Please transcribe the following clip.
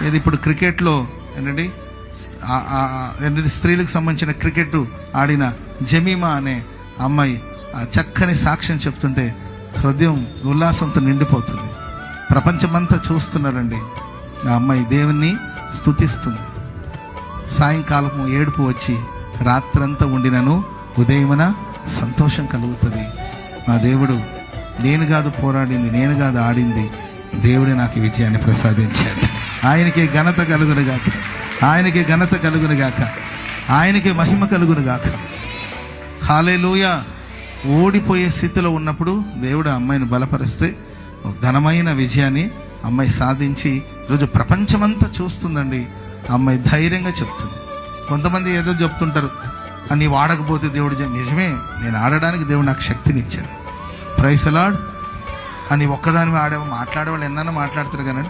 ఇది ఇప్పుడు క్రికెట్లో ఏంటండి స్త్రీలకు సంబంధించిన క్రికెట్ ఆడిన జమీమా అనే అమ్మాయి ఆ చక్కని సాక్ష్యం చెప్తుంటే హృదయం ఉల్లాసంతో నిండిపోతుంది. ప్రపంచమంతా చూస్తున్నారండి. ఆ అమ్మాయి దేవుణ్ణి స్తుతిస్తుంది. సాయంకాలము ఏడుపు వచ్చి రాత్రంతా ఉండినను ఉదయమున సంతోషం కలుగుతుంది. మా దేవుడు నేను కాదు పోరాడింది, నేను కాదు ఆడింది, దేవుడే నాకు విజయాన్ని ప్రసాదించాడు. ఆయనకే ఘనత కలుగునుగాక, ఆయనకే ఘనత కలుగునుగాక, ఆయనకే మహిమ కలుగునుగాక. హల్లెలూయా. ఓడిపోయే స్థితిలో ఉన్నప్పుడు దేవుడు ఆ అమ్మాయిని బలపరిస్తే ఘనమైన విజయాన్ని అమ్మాయి సాధించి ఈరోజు ప్రపంచమంతా చూస్తుందండి. అమ్మాయి ధైర్యంగా చెప్తుంది. కొంతమంది ఏదో చెప్తుంటారు, నీవు ఆడకపోతే దేవుడు నిజమే, నేను ఆడడానికి దేవుడు నాకు శక్తిని ఇచ్చాడు. Praise the Lord. అని ఒక్కదాని మాట్లాడే వాళ్ళు ఎన్నైనా మాట్లాడతారు కానండి,